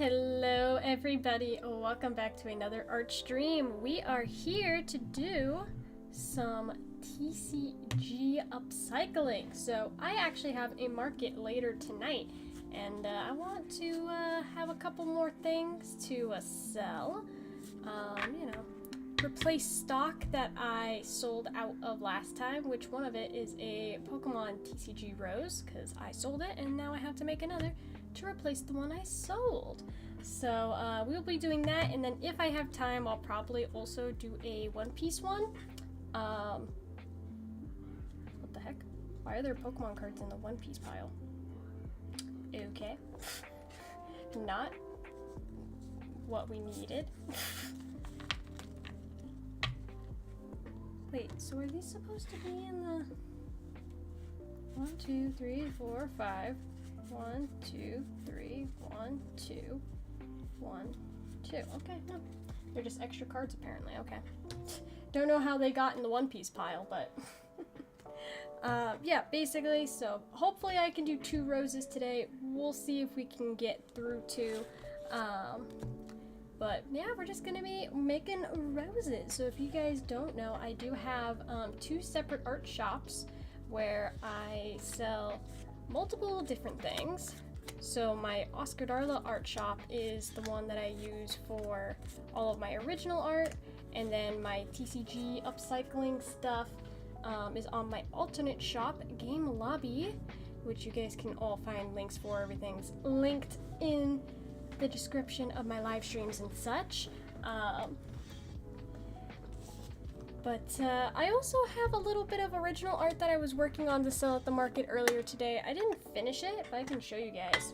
Hello everybody, welcome back to another art stream. We are here to do some TCG upcycling. So I actually have a market later tonight and I want to have a couple more things to sell. Replace stock that I sold out of last time, which one of it is a Pokemon TCG Rose, because I sold it and now I have to make another to replace the one I sold. So we'll be doing that, and then if I have time I'll probably also do a One Piece one. What the heck? Why are there Pokemon cards in the One Piece pile? Okay. Not what we needed. Wait, so are these supposed to be in the 1, 2, 3, 4, 5? 1, 2, 3, 1, 2, 1, 2. Okay, no. They're just extra cards apparently, okay. Don't know how they got in the One Piece pile, but yeah, basically, so hopefully I can do 2 roses today. We'll see if we can get through 2. But yeah, we're just gonna be making roses. So if you guys don't know, I do have 2 separate art shops where I sell multiple different things. So my Oscar Darla art shop is the one that I use for all of my original art, and then my TCG upcycling stuff is on my alternate shop, Game Lobby, which you guys can all find links for. Everything's linked in the description of my live streams and such. But I also have a little bit of original art that I was working on to sell at the market earlier today. I didn't finish it, but I can show you guys.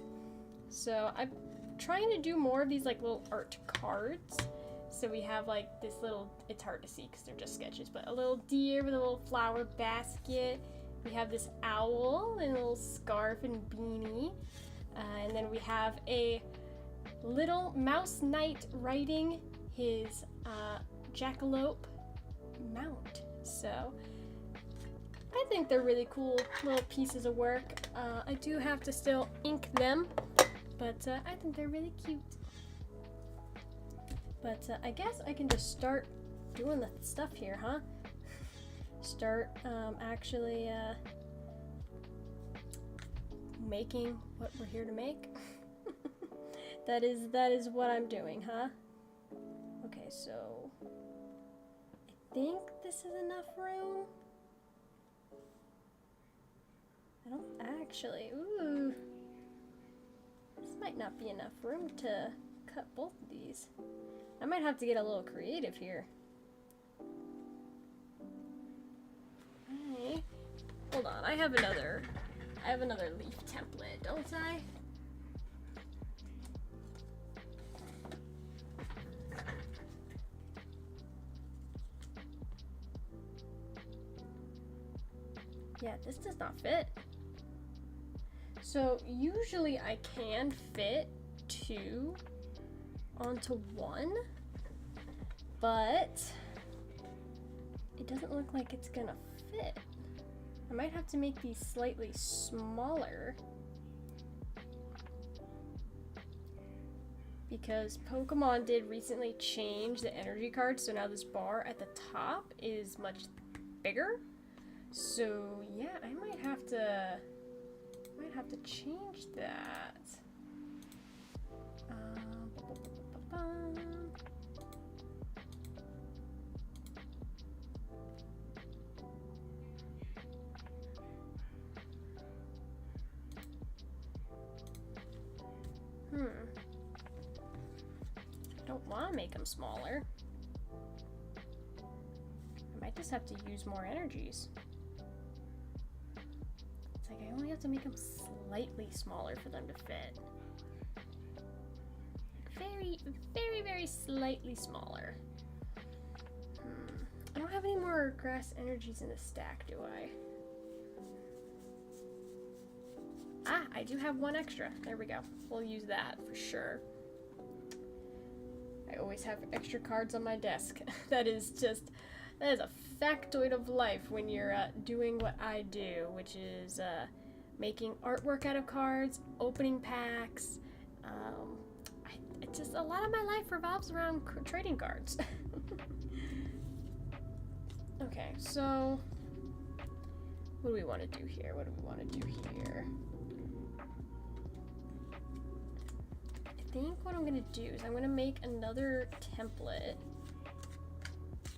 So I'm trying to do more of these like little art cards. So we have like this little, it's hard to see because they're just sketches, but a little deer with a little flower basket. We have this owl and a little scarf and beanie. And then we have a little mouse knight riding his jackalope mount. So I think they're really cool little pieces of work. I do have to still ink them, but I think they're really cute. But I guess I can just start doing the stuff here, huh? Start actually making what we're here to make. That is what I'm doing, huh? Okay, so I think this is enough room. I don't actually. Ooh. This might not be enough room to cut both of these. I might have to get a little creative here. Hey. Hold on, I have another leaf template, don't I? Yeah, this does not fit. So usually I can fit 2 onto 1, but it doesn't look like it's gonna fit. I might have to make these slightly smaller because Pokemon did recently change the energy card, so now this bar at the top is much bigger. So yeah, I might have to change that. I don't want to make them smaller. I might just have to use more energies. I only have to make them slightly smaller for them to fit. Very, very, very slightly smaller. I don't have any more grass energies in the stack, do I? Ah, I do have 1 extra. There we go. We'll use that for sure. I always have extra cards on my desk. That is a factoid of life when you're doing what I do, which is making artwork out of cards, opening packs. I it's just a lot of my life revolves around trading cards. Okay, so what do we want to do here? What do we want to do here? I think what I'm gonna do is I'm gonna make another template.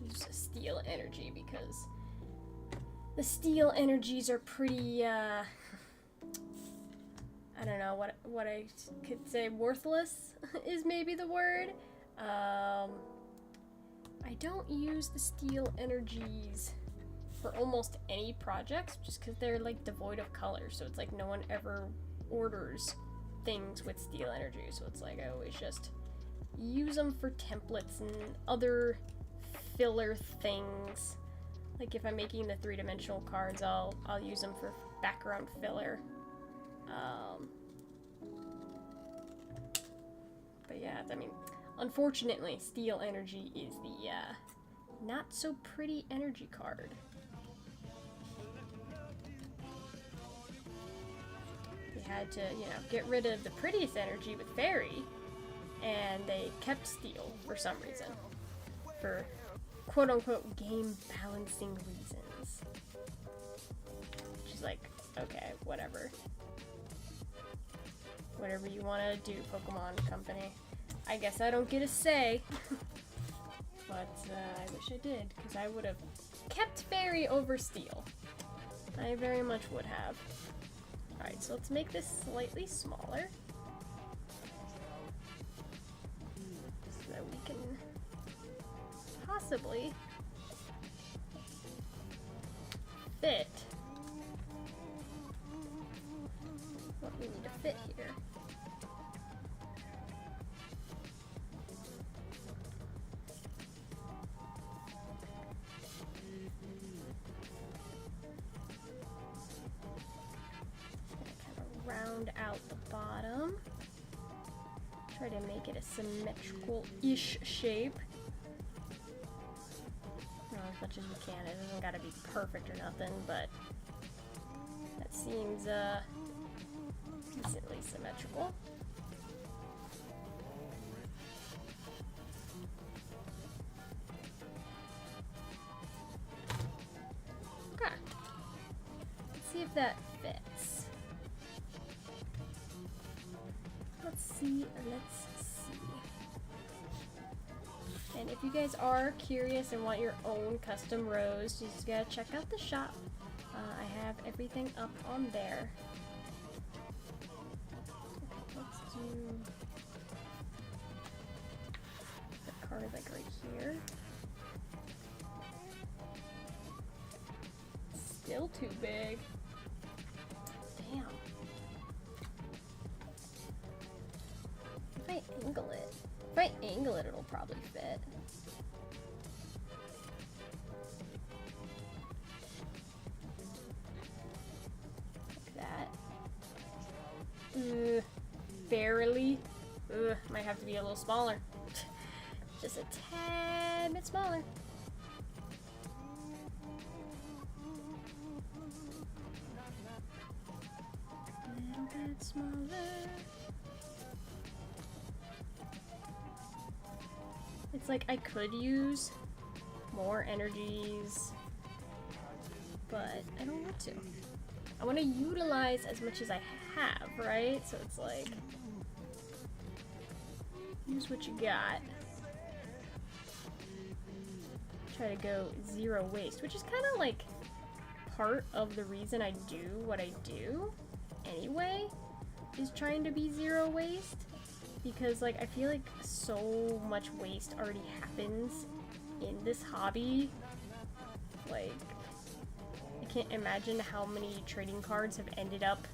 Use steel energy because the steel energies are pretty I don't know what I could say, worthless is maybe the word. I don't use the steel energies for almost any projects just because they're like devoid of color, so it's like no one ever orders things with steel energy, so it's like I always just use them for templates and other filler things. Like if I'm making the three-dimensional cards, I'll use them for background filler. But yeah, I mean, unfortunately, steel energy is the not so pretty energy card. They had to, you know, get rid of the prettiest energy with fairy, and they kept steel for some reason. For quote-unquote game balancing reasons. Which is like, okay, whatever. Whatever you want to do, Pokemon Company. I guess I don't get a say. But I wish I did, because I would have kept fairy over steel. I very much would have. Alright, so let's make this slightly smaller. So that we can possibly fit what we need to fit here. Kind of round out the bottom. Try to make it a symmetrical-ish shape. As much as we can. It doesn't gotta be perfect or nothing, but that seems decently symmetrical. Okay. Let's see if that fits. Let's see. And if you guys are curious and want your own custom rose, you just gotta check out the shop. I have everything up on there. Okay, let's do the card like right here. Still too big. Damn. If I angle it. If I angle it, it'll probably fit. Like that. Barely. Might have to be a little smaller. Just a tad bit smaller. A little bit smaller. It's like I could use more energies, but I don't want to. I want to utilize as much as I have, right? So it's like, use what you got. Try to go zero waste, which is kind of like part of the reason I do what I do anyway, is trying to be zero waste. Because, like, I feel like so much waste already happens in this hobby. Like, I can't imagine how many trading cards have ended up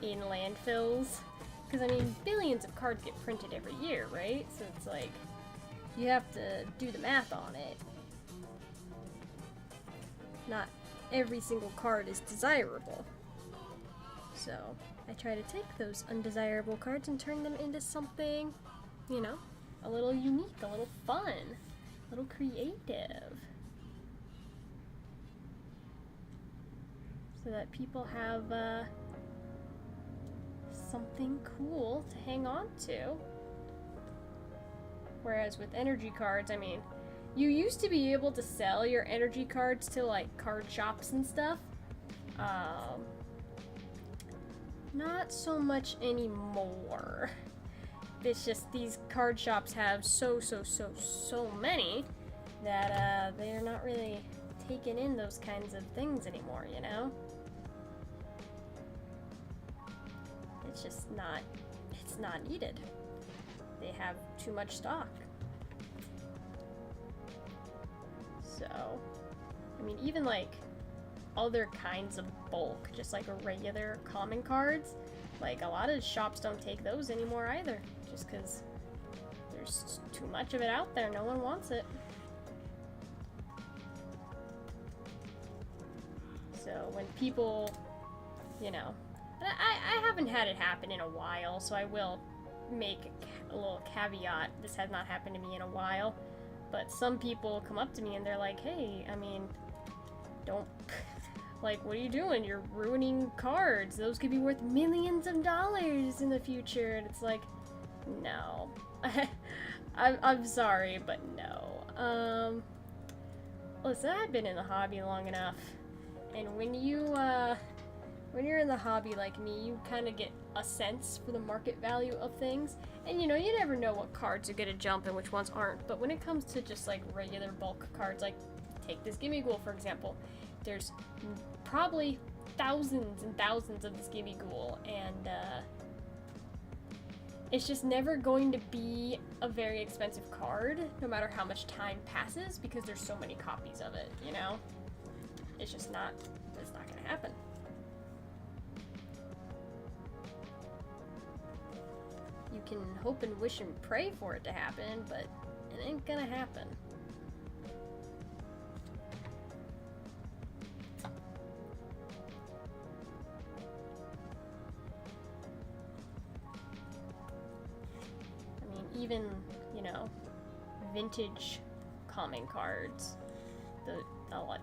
in landfills. Because, I mean, billions of cards get printed every year, right? So it's like, you have to do the math on it. Not every single card is desirable. So I try to take those undesirable cards and turn them into something, you know, a little unique, a little fun, a little creative. So that people have something cool to hang on to. Whereas with energy cards, I mean, you used to be able to sell your energy cards to like card shops and stuff. Not so much anymore. It's just these card shops have so many that they're not really taking in those kinds of things anymore, you know? It's just not, it's not needed. They have too much stock. So, I mean, even like other kinds of bulk, just like a regular common cards, like a lot of shops don't take those anymore either, just because there's too much of it out there. No one wants it. So when people, you know, I haven't had it happen in a while, so I will make a little caveat. This has not happened to me in a while, but some people come up to me and they're like, hey, I mean, don't, like, what are you doing? You're ruining cards. Those could be worth millions of dollars in the future. And it's like, no. I'm sorry, but no. Listen, I've been in the hobby long enough, and when you're in the hobby like me, you kind of get a sense for the market value of things, and you know, you never know what cards are gonna jump and which ones aren't. But when it comes to just like regular bulk cards, like take this Gimmighoul for example, there's probably thousands and thousands of this Gimmighoul, and it's just never going to be a very expensive card, no matter how much time passes, because there's so many copies of it, you know? It's just not, it's not gonna happen. You can hope and wish and pray for it to happen, but it ain't gonna happen. Even, you know, vintage common cards,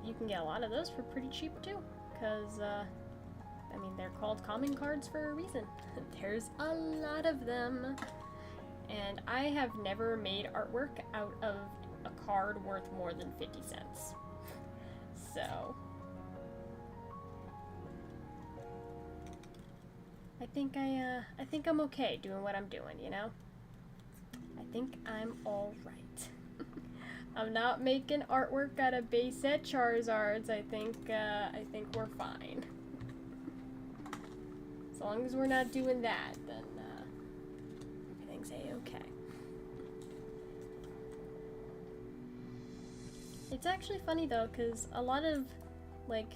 you can get a lot of those for pretty cheap too, because I mean, they're called common cards for a reason. There's a lot of them, and I have never made artwork out of a card worth more than 50 cents. So I think I'm okay doing what I'm doing, you know? I think I'm all right. I'm not making artwork out of base set Charizards. I think we're fine. As long as we're not doing that, then everything's a-okay. It's actually funny though, because a lot of like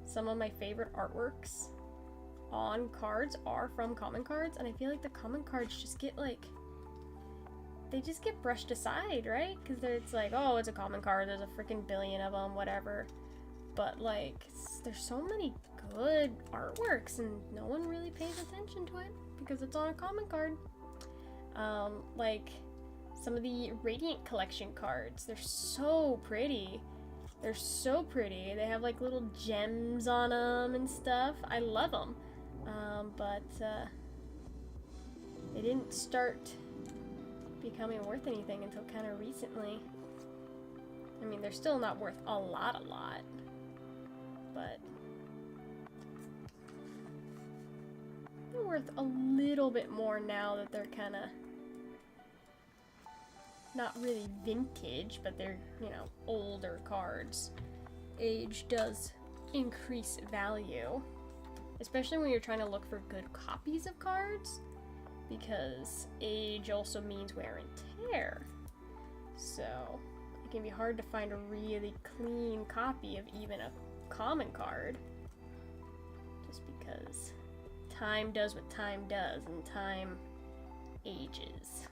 some of my favorite artworks on cards are from common cards, and I feel like the common cards just get like, they just get brushed aside, right? Because it's like, oh, it's a common card, there's a freaking billion of them, whatever. But like, there's so many good artworks and no one really pays attention to it because it's on a common card. Like some of the Radiant Collection cards, they're so pretty. They're so pretty. They have like little gems on them and stuff. I love them. But they didn't start becoming worth anything until kind of recently. I mean, they're still not worth a lot, but they're worth a little bit more now that they're kind of not really vintage, but they're, you know, older cards. Age does increase value, especially when you're trying to look for good copies of cards, because age also means wear and tear. So it can be hard to find a really clean copy of even a common card, just because time does what time does, and time ages.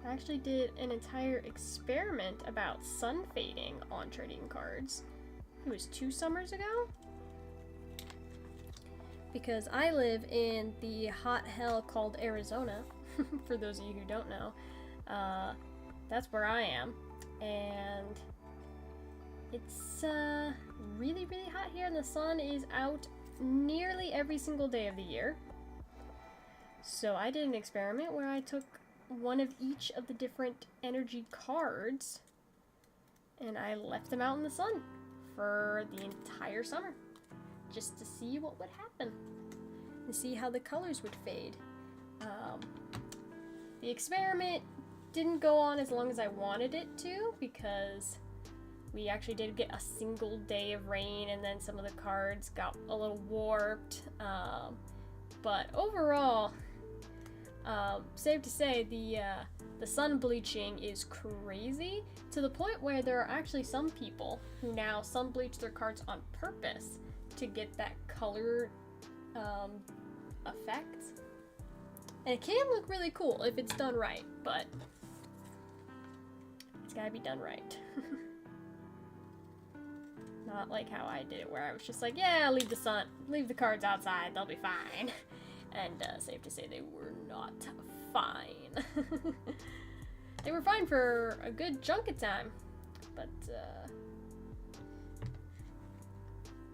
I actually did an entire experiment about sun fading on trading cards. It was 2 summers ago. Because I live in the hot hell called Arizona, for those of you who don't know. That's where I am. And it's really, really hot here, and the sun is out nearly every single day of the year. So I did an experiment where I took one of each of the different energy cards and I left them out in the sun for the entire summer just to see what would happen and see how the colors would fade. The experiment didn't go on as long as I wanted it to because we actually did get a single day of rain and then some of the cards got a little warped. But overall, safe to say the sun bleaching is crazy to the point where there are actually some people who now sun bleach their cards on purpose to get that color effect. And it can look really cool if it's done right, but it's gotta be done right. Not like how I did it, where I was just like, yeah, leave the cards outside, they'll be fine. And safe to say they were not fine. They were fine for a good chunk of time, but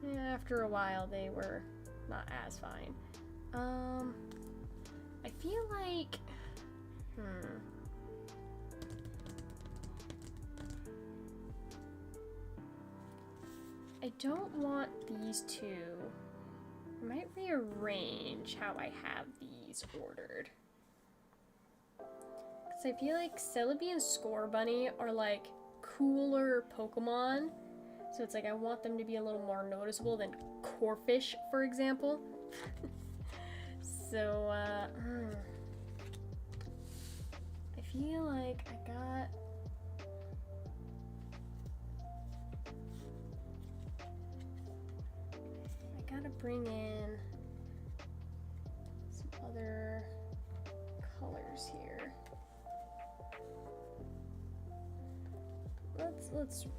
yeah, after a while they were not as fine. I feel like, I don't want these two. I might rearrange how I have these ordered. Because I feel like Celebi and Scorbunny are like cooler Pokemon. So it's like I want them to be a little more noticeable than Corphish, for example. So, I feel like I gotta bring in some other colors here.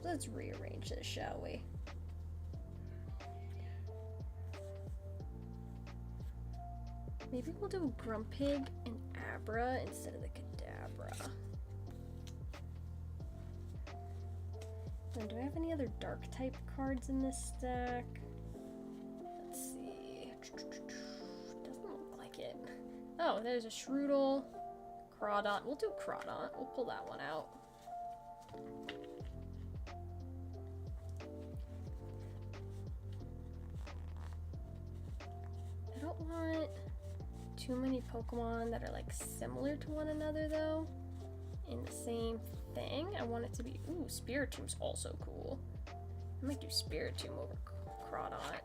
Let's rearrange this, shall we? Maybe we'll do Grumpig and Abra instead of the Kadabra. And do I have any other dark type cards in this stack? Let's see. Doesn't look like it. Oh, there's a Shroodle, Crawdont. We'll do Crawdont. We'll pull that one out. I don't want too many Pokemon that are like similar to one another though in the same thing. I want it to be, ooh, Spiritom's also cool. I might do Spiritomb over Crawdont.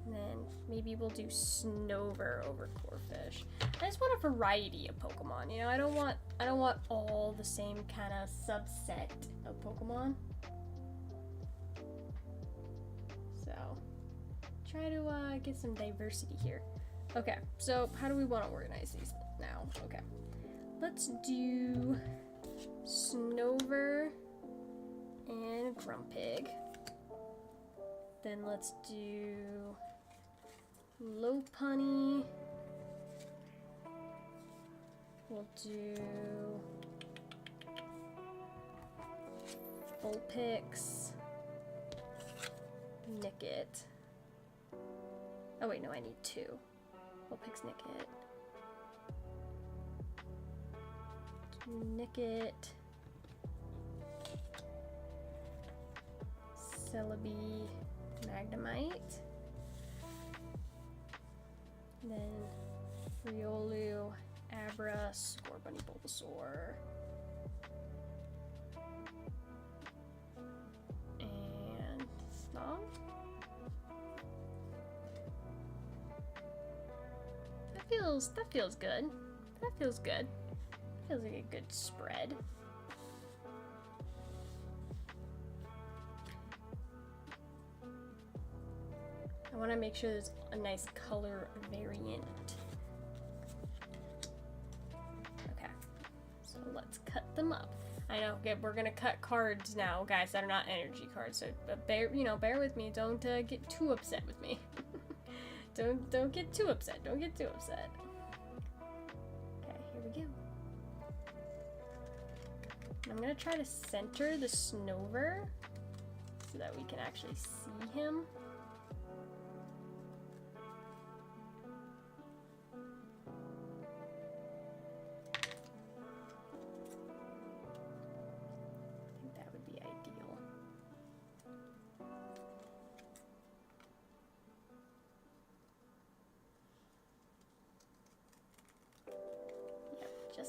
And then maybe we'll do Snover over Corphish. I just want a variety of Pokemon, you know, I don't want all the same kind of subset of Pokemon. So try to get some diversity here. Okay, so how do we want to organize these now? Okay, let's do Snover and Grumpig. Then let's do Lopunny. We'll do Vulpix, Nickit. Oh wait, no, I need two. Vulpix, Nickit, Celebi, Magnemite, then Riolu, Abra, Scorbunny, Bulbasaur, and Snom. That feels good. That feels good. Feels like a good spread. I want to make sure there's a nice color variant. Okay, so let's cut them up. I know, okay, we're gonna cut cards now, guys, that are not energy cards. So bear with me. Don't get too upset with me. Don't get too upset. Don't get too upset. Okay, here we go. I'm gonna try to center the Snover so that we can actually see him.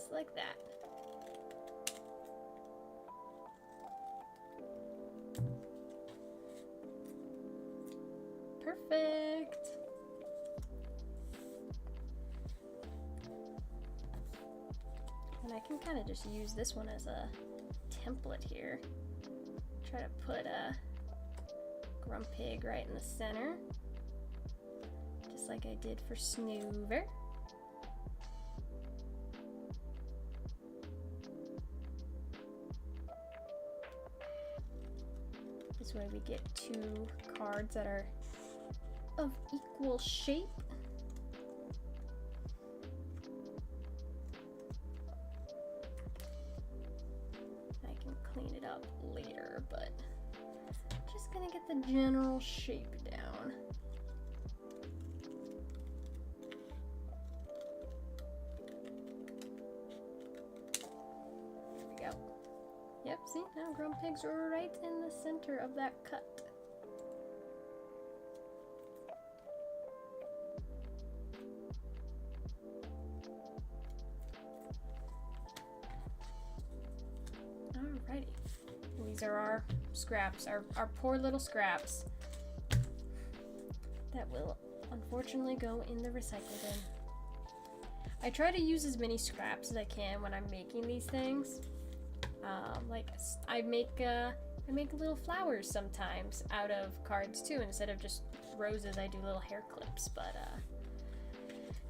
just like that. Perfect. And I can kind of just use this one as a template here. Try to put a Grumpig right in the center, just like I did for Snoover. This way we get two cards that are of equal shape. I can clean it up later, but just gonna get the general shape down. There we go. Yep, see, now Grumpig's right in the center of that cut. Alrighty. These are our scraps, our poor little scraps that will unfortunately go in the recycle bin. I try to use as many scraps as I can when I'm making these things. Like I make little flowers sometimes out of cards too. Instead of just roses, I do little hair clips. But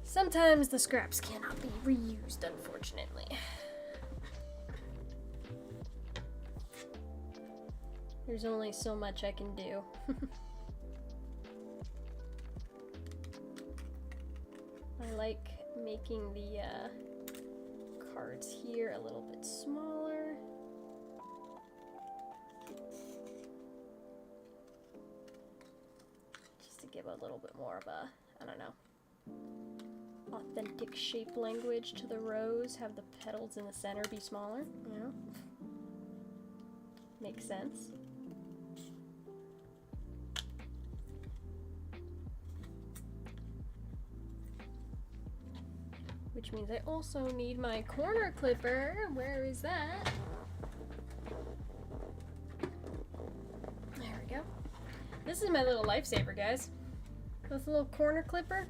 sometimes the scraps cannot be reused, unfortunately. There's only so much I can do. I like making the cards here a little bit smaller. Just to give a little bit more of a, I don't know, authentic shape language to the rose. Have the petals in the center be smaller, you know? Makes sense. Which means I also need my corner clipper. Where is that? There we go. This is my little lifesaver, guys. This little corner clipper.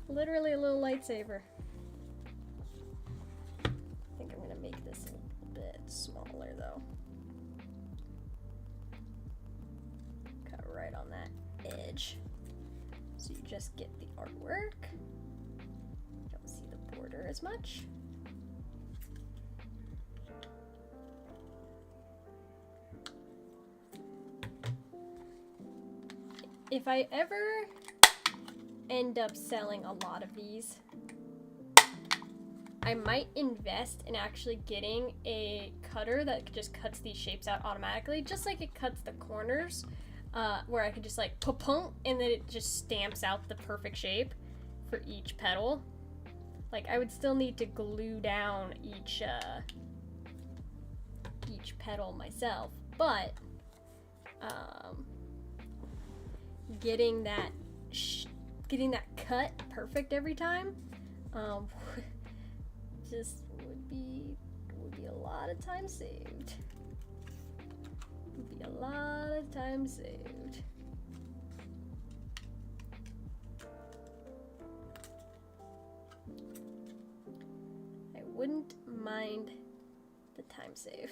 Literally a little lightsaber. I think I'm gonna make this a little bit smaller though. Cut right on that edge. So you just get the artwork. Border as much. If I ever end up selling a lot of these, I might invest in actually getting a cutter that just cuts these shapes out automatically, just like it cuts the corners, where I could just like pa-punk, and then it just stamps out the perfect shape for each petal. Like, I would still need to glue down each petal myself, but getting that cut perfect every time just would be a lot of time saved. Would be a lot of time saved. Wouldn't mind the time save.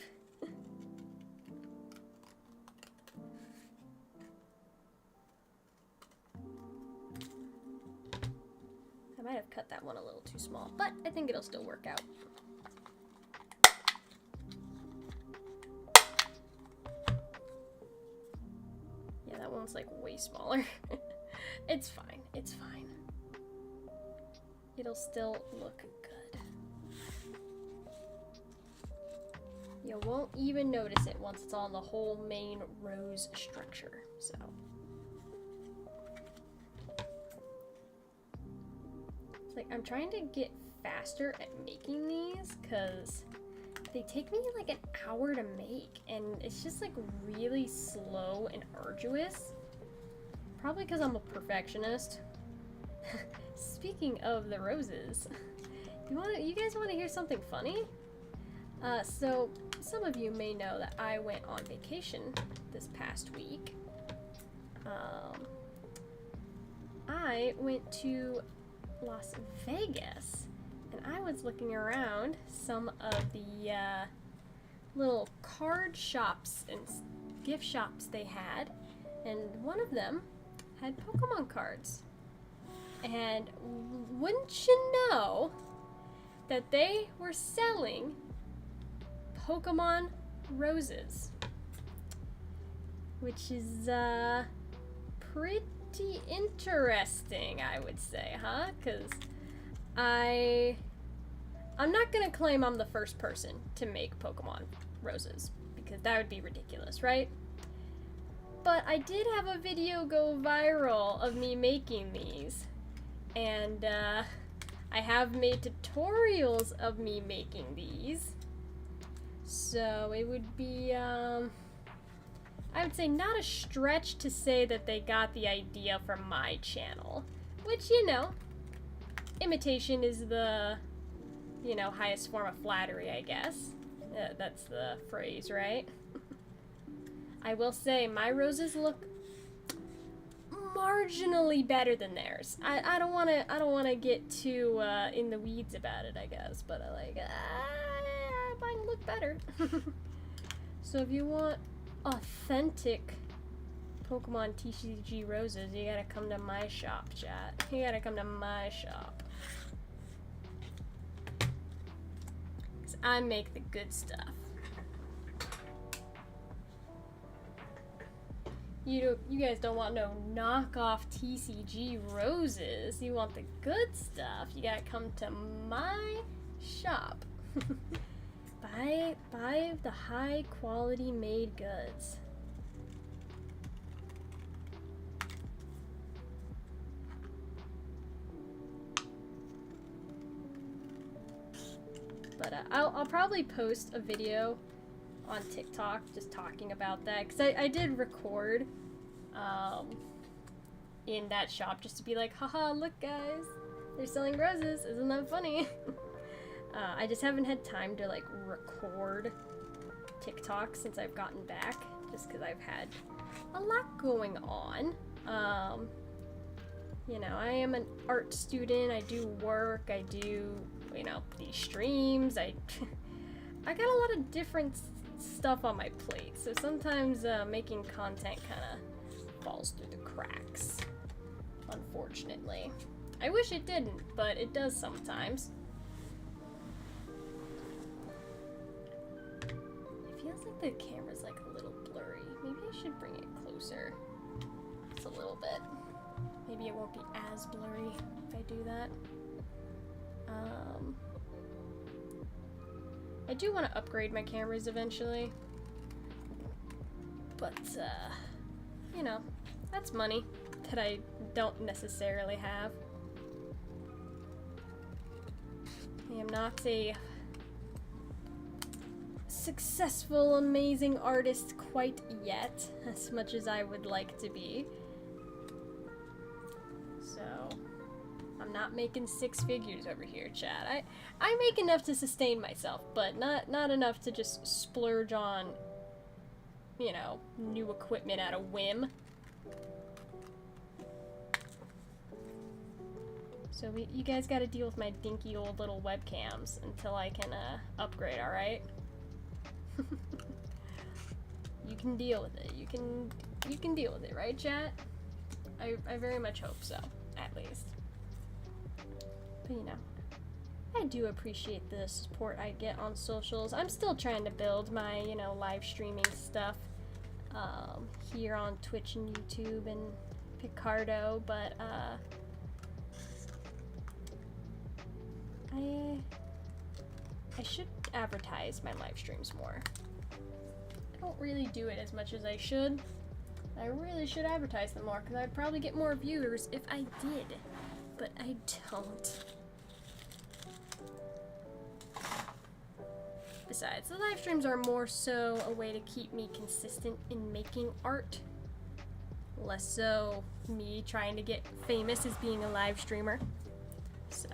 I might have cut that one a little too small, but I think it'll still work out. Yeah, that one's like way smaller. It's fine, it's fine. It'll still look good. You won't even notice it once it's on the whole main rose structure, so. It's like, I'm trying to get faster at making these, because they take me like an hour to make, and it's just like really slow and arduous. Probably because I'm a perfectionist. Speaking of the roses, You guys want to hear something funny? So some of you may know that I went on vacation this past week. I went to Las Vegas, and I was looking around some of the little card shops and gift shops they had, and one of them had Pokemon cards. And wouldn't you know that they were selling Pokemon roses, which is pretty interesting, I would say, huh? Because I'm not gonna claim I'm the first person to make Pokemon roses, because that would be ridiculous, right? But I did have a video go viral of me making these, and I have made tutorials of me making these, so it would be, I would say not a stretch to say that they got the idea from my channel, which, you know, imitation is the, you know, highest form of flattery, I guess. That's the phrase, right? I will say my roses look marginally better than theirs. I don't wanna get too in the weeds about it, I guess, but mine look better. So if you want authentic Pokemon TCG roses, you gotta come to my shop, chat. You gotta come to my shop. 'Cause I make the good stuff. You guys don't want no knockoff TCG roses. You want the good stuff. You gotta come to my shop. Buy the high quality made goods. But I'll probably post a video on TikTok just talking about that, because I did record in that shop just to be like, haha, look guys, they're selling roses, isn't that funny? I just haven't had time to like record TikTok since I've gotten back, just because I've had a lot going on. You know, I am an art student, I do work, I do, you know, these streams, I got a lot of different stuff on my plate, so sometimes making content kind of falls through the cracks, unfortunately. I wish it didn't, but it does sometimes. It feels like the camera's like a little blurry. Maybe I should bring it closer. Just a little bit. Maybe it won't be as blurry if I do that. I do want to upgrade my cameras eventually, but, you know, that's money that I don't necessarily have. I am not a successful, amazing artist quite yet, as much as I would like to be. So, I'm not making six figures over here, chat. I make enough to sustain myself, but not enough to just splurge on, you know, new equipment at a whim. So you guys gotta deal with my dinky old little webcams until I can upgrade, alright? You can deal with it. You can deal with it, right, chat? I very much hope so, at least. But you know, I do appreciate the support I get on socials. I'm still trying to build my, you know, live streaming stuff here on Twitch and YouTube and Picardo, but I should advertise my live streams more. I don't really do it as much as I should. I really should advertise them more, because I'd probably get more viewers if I did, but I don't. Besides, the live streams are more so a way to keep me consistent in making art, less so me trying to get famous as being a live streamer. So,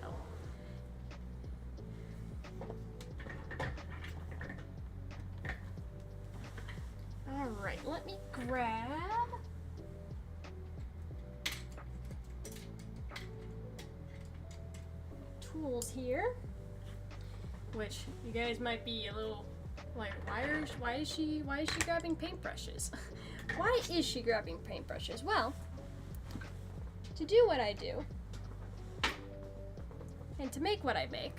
Alright, let me grab tools here. Which you guys might be a little like, why is she grabbing paintbrushes? Why is she grabbing paintbrushes? Well, to do what I do, and to make what I make,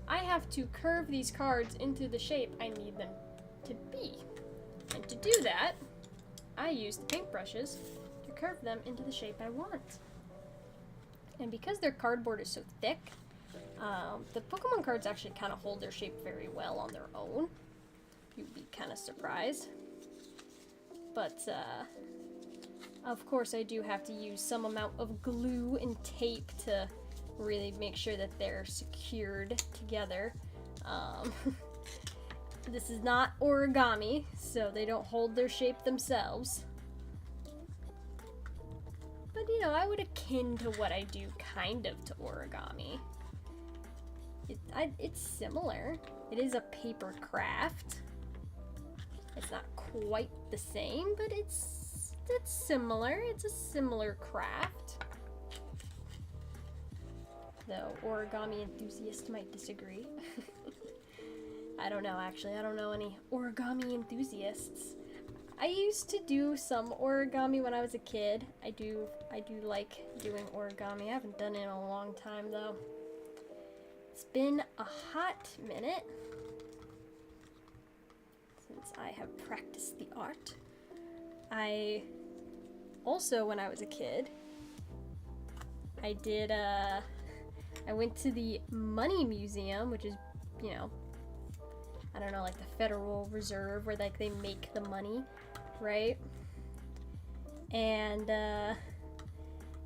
I have to curve these cards into the shape I need them to be. And to do that, I use the paintbrushes to curve them into the shape I want. And because their cardboard is so thick, the Pokemon cards actually kind of hold their shape very well on their own. You'd be kind of surprised. But, of course I do have to use some amount of glue and tape to really make sure that they're secured together. This is not origami, so they don't hold their shape themselves. But, you know, I would akin to what I do kind of to origami. It's similar. It is a paper craft. It's not quite the same, but it's similar. It's a similar craft. Though origami enthusiasts might disagree. I don't know, actually. I don't know any origami enthusiasts. I used to do some origami when I was a kid. I do like doing origami. I haven't done it in a long time, though. It's been a hot minute since I have practiced the art. I also, when I was a kid, I went to the Money Museum, which is, you know, I don't know, like the Federal Reserve, where like they make the money, right? And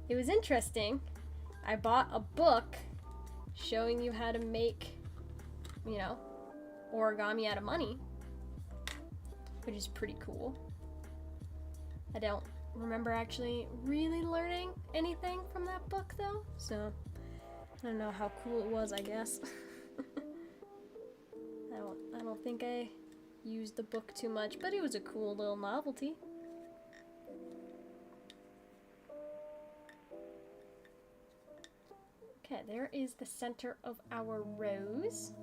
it was interesting. I bought a book showing you how to make, you know, origami out of money, which is pretty cool. I don't remember actually really learning anything from that book though, so I don't know how cool it was, I guess. I don't think I used the book too much, but it was a cool little novelty. Okay, there is the center of our rose.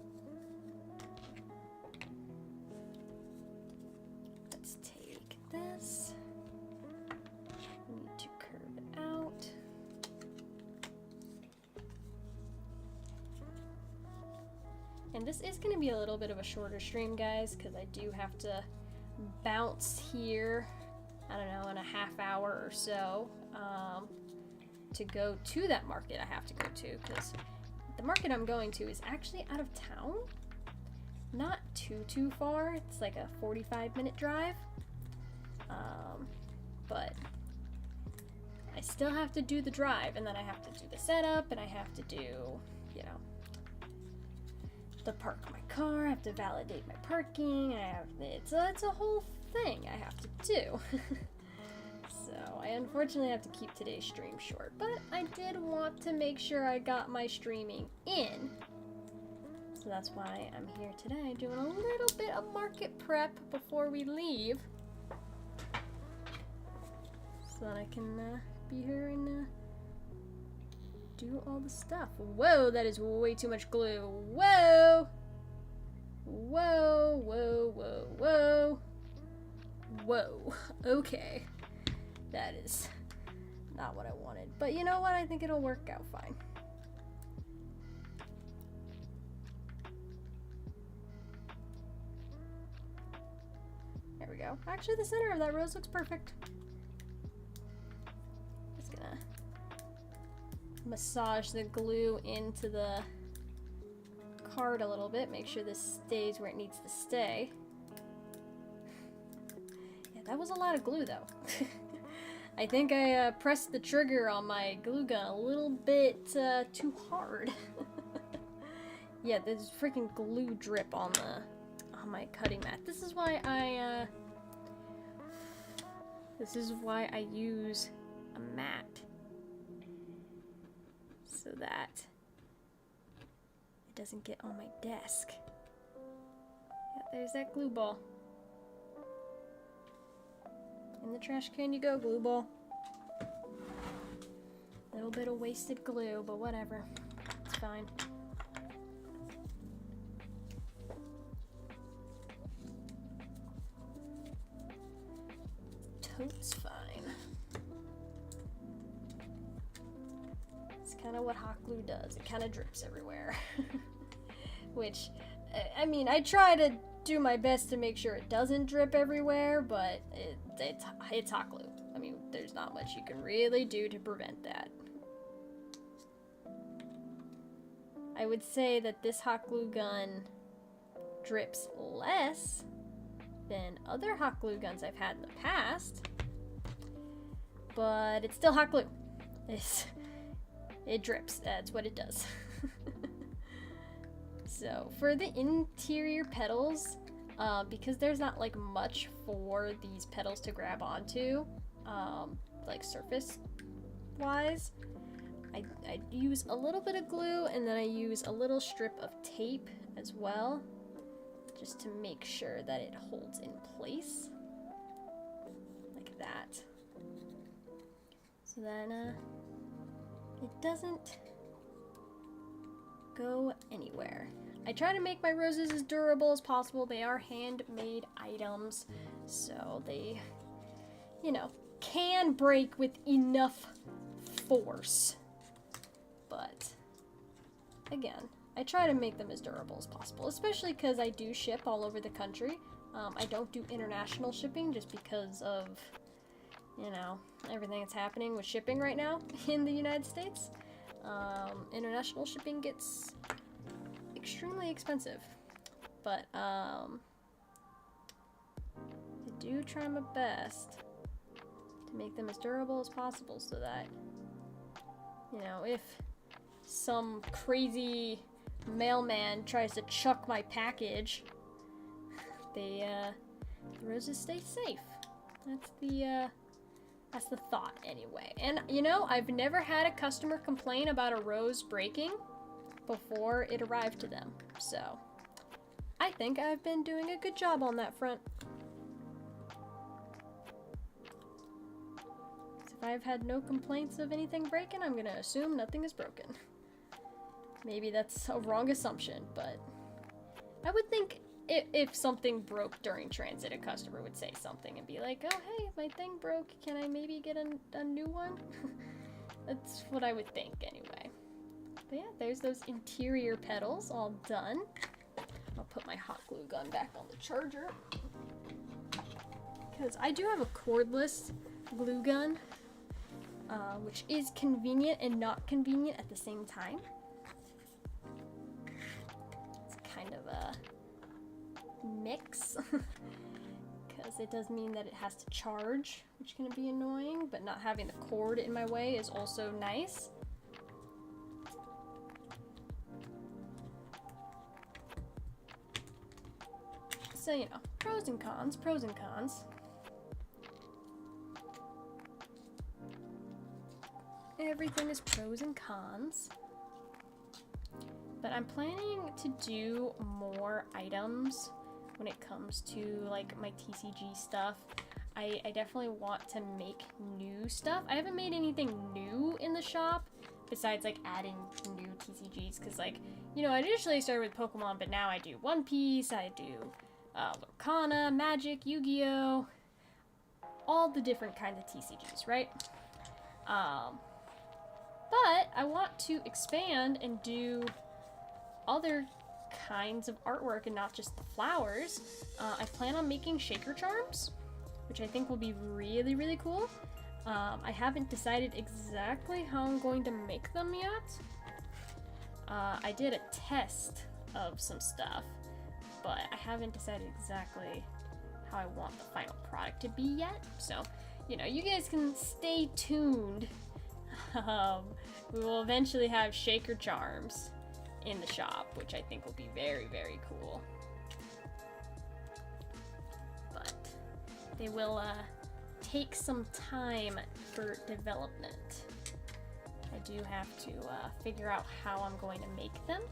Let's take this. We need to curve it out. And this is going to be a little bit of a shorter stream, guys, because I do have to bounce here, I don't know, in a half hour or so. To go to that market I have to go to, because the market I'm going to is actually out of town. Not too far. It's like a 45-minute drive. But I still have to do the drive, and then I have to do the setup, and I have to do, you know, to park my car, I have to validate my parking, it's a whole thing I have to do. So I unfortunately have to keep today's stream short, but I did want to make sure I got my streaming in. So that's why I'm here today, doing a little bit of market prep before we leave. So that I can be here and do all the stuff. Whoa, that is way too much glue. Whoa! Whoa, whoa, whoa, whoa. Whoa. Okay. That is not what I wanted. But you know what? I think it'll work out fine. There we go. Actually, the center of that rose looks perfect. Just gonna massage the glue into the card a little bit. Make sure this stays where it needs to stay. Yeah, that was a lot of glue, though. I think I pressed the trigger on my glue gun a little bit too hard. Yeah, there's freaking glue drip on my cutting mat. This is why I use a mat, so that it doesn't get on my desk. Yeah, there's that glue ball. In the trash can you go, glue ball. Little bit of wasted glue, but whatever. It's fine. Totes fine. It's kind of what hot glue does. It kind of drips everywhere. Which, I mean, I try to do my best to make sure it doesn't drip everywhere, but it's hot glue. I mean, there's not much you can really do to prevent that. I would say that this hot glue gun drips less than other hot glue guns I've had in the past, but it's still hot glue. It drips. That's what it does. So for the interior petals, because there's not like much for these petals to grab onto, like surface wise, I use a little bit of glue, and then I use a little strip of tape as well, just to make sure that it holds in place like that, so then it doesn't go anywhere. I try to make my roses as durable as possible. They are handmade items, so they, you know, can break with enough force. But again, I try to make them as durable as possible, especially because I do ship all over the country. I don't do international shipping just because of, you know, everything that's happening with shipping right now in the United States. International shipping gets extremely expensive, but I do try my best to make them as durable as possible so that, you know, if some crazy mailman tries to chuck my package, the roses stay safe. That's the thought anyway. And you know, I've never had a customer complain about a rose breaking before it arrived to them. So I think I've been doing a good job on that front. If I've had no complaints of anything breaking, I'm gonna assume nothing is broken. Maybe that's a wrong assumption, but I would think if something broke during transit, a customer would say something and be like, oh hey, my thing broke, can I maybe get a new one? That's what I would think anyway. But yeah, there's those interior petals all done. I'll put my hot glue gun back on the charger, because I do have a cordless glue gun, which is convenient and not convenient at the same time. It's kind of a mix, because it does mean that it has to charge, which can be annoying, but not having the cord in my way is also nice. So, you know, pros and cons, pros and cons. Everything is pros and cons. But I'm planning to do more items when it comes to like my TCG stuff. I definitely want to make new stuff. I haven't made anything new in the shop besides like adding new TCGs, because like, you know, I initially started with Pokemon, but now I do One Piece, I do Lorcana, Magic, Yu-Gi-Oh, all the different kinds of TCGs, right? But I want to expand and do other kinds of artwork and not just the flowers. I plan on making shaker charms, which I think will be really, really cool. I haven't decided exactly how I'm going to make them yet. I did a test of some stuff, but I haven't decided exactly how I want the final product to be yet. So, you know, you guys can stay tuned. We will eventually have shaker charms in the shop, which I think will be very, very cool. But they will take some time for development. I do have to figure out how I'm going to make them,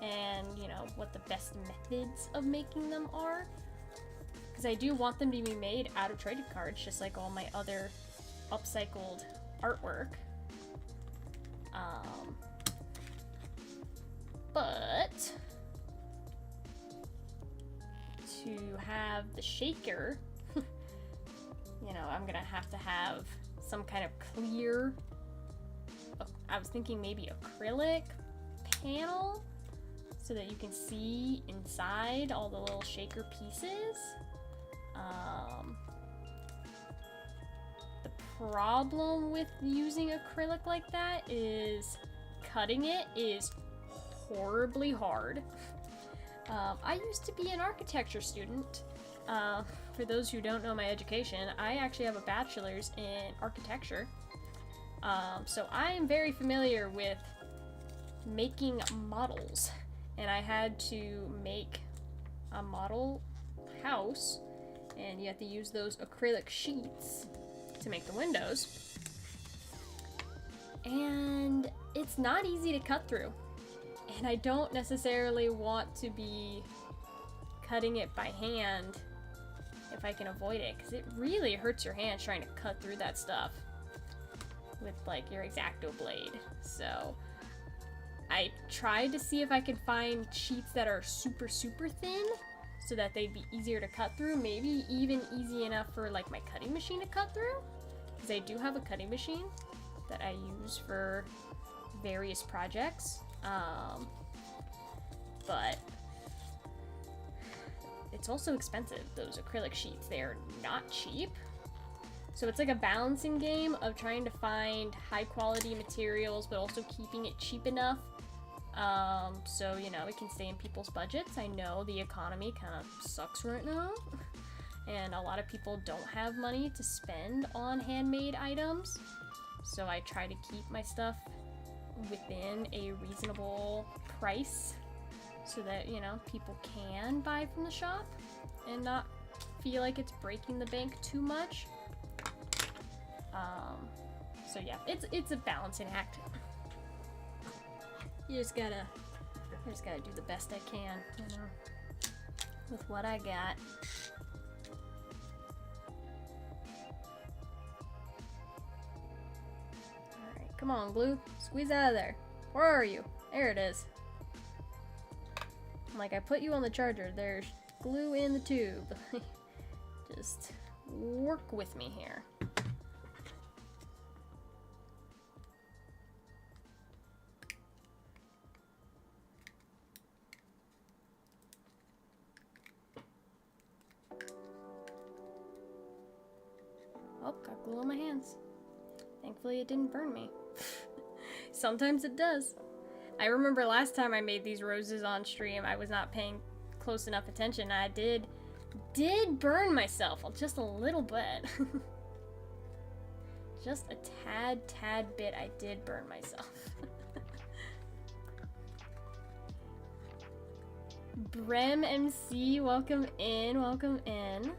and you know, what the best methods of making them are, because because I do want them to be made out of traded cards, just like all my other upcycled artwork. But to have the shaker, you know, I'm gonna have to have some kind of clear, I was thinking maybe acrylic panel so that you can see inside all the little shaker pieces. The problem with using acrylic like that is cutting it is horribly hard. I used to be an architecture student. For those who don't know my education, I actually have a bachelor's in architecture. So I am very familiar with making models, and I had to make a model house, and you have to use those acrylic sheets to make the windows. And it's not easy to cut through. And I don't necessarily want to be cutting it by hand if I can avoid it, because it really hurts your hands trying to cut through that stuff with like your X-Acto blade. So I tried to see if I could find sheets that are super thin so that they'd be easier to cut through, maybe even easy enough for like my cutting machine to cut through, because I do have a cutting machine that I use for various projects. But it's also expensive, those acrylic sheets. They're not cheap. So it's like a balancing game of trying to find high quality materials, but also keeping it cheap enough. So, you know, it can stay in people's budgets. I know the economy kind of sucks right now, and a lot of people don't have money to spend on handmade items. So I try to keep my stuff within a reasonable price so that, you know, people can buy from the shop and not feel like it's breaking the bank too much. So yeah, it's a balancing act. I just gotta do the best I can, you know, with what I got. Alright, come on, glue. Squeeze out of there. Where are you? There it is. Like, I put you on the charger. There's glue in the tube. Just work with me here. Oh, got glue on my hands. Thankfully it didn't burn me. Sometimes it does. I remember last time I made these roses on stream, I was not paying close enough attention. I did burn myself just a little bit. Just a tad bit, I did burn myself. Brem MC, welcome in, welcome in.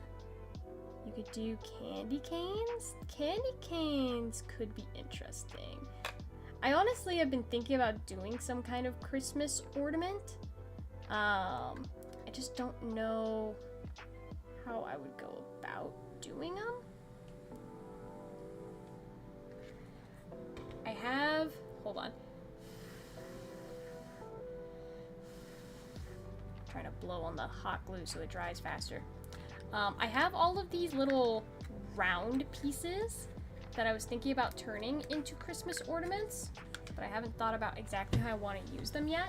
You could do candy canes? Candy canes could be interesting. I honestly have been thinking about doing some kind of Christmas ornament. I just don't know how I would go about doing them. I have, hold on. I'm trying to blow on the hot glue so it dries faster. I have all of these little round pieces that I was thinking about turning into Christmas ornaments, but I haven't thought about exactly how I want to use them yet.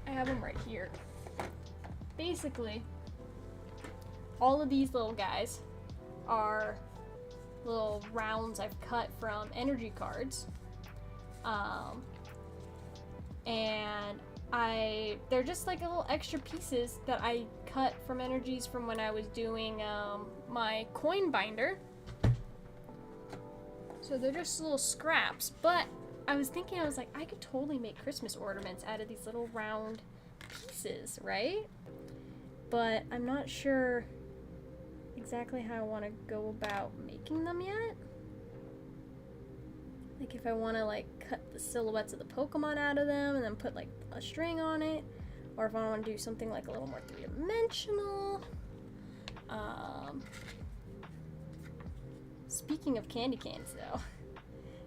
I have them right here. Basically, all of these little guys are little rounds I've cut from energy cards. And they're just like little extra pieces that I cut from energies from when I was doing my coin binder. So they're just little scraps, but I was thinking, I was like, I could totally make Christmas ornaments out of these little round pieces, right? But I'm not sure exactly how I want to go about making them yet. Like if I want to like cut the silhouettes of the Pokemon out of them and then put like a string on it, or if I want to do something like a little more three-dimensional. Speaking of candy canes, though.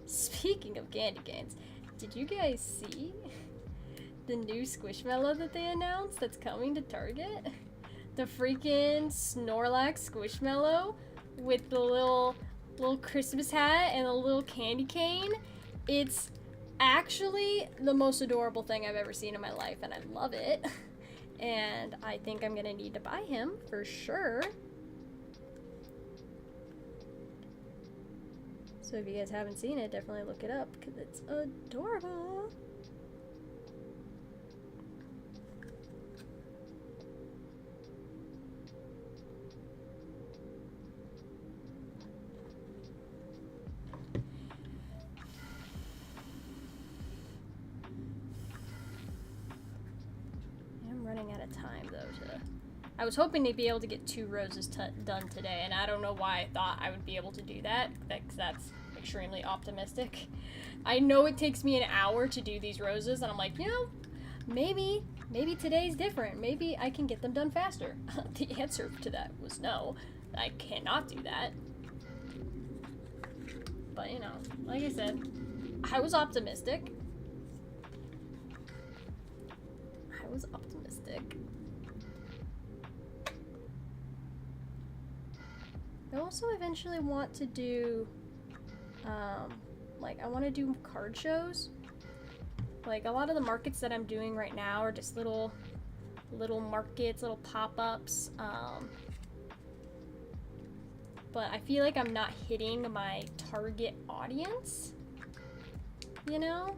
Speaking of candy canes, did you guys see the new Squishmallow that they announced that's coming to Target? The freaking Snorlax Squishmallow with the little Christmas hat and a little candy cane. It's actually the most adorable thing I've ever seen in my life, and I love it. And I think I'm gonna need to buy him for sure. So if you guys haven't seen it, definitely look it up because it's adorable. I'm running out of time though. I was hoping to be able to get 2 roses done today, and I don't know why I thought I would be able to do that, because that's extremely optimistic. I know it takes me an hour to do these roses, and I'm like, you know, maybe today's different. Maybe I can get them done faster. The answer to that was no. I cannot do that. But, you know, like I said, I was optimistic. I was optimistic. I also eventually want to do, like, I want to do card shows. Like, a lot of the markets that I'm doing right now are just little markets, little pop-ups, but I feel like I'm not hitting my target audience, you know?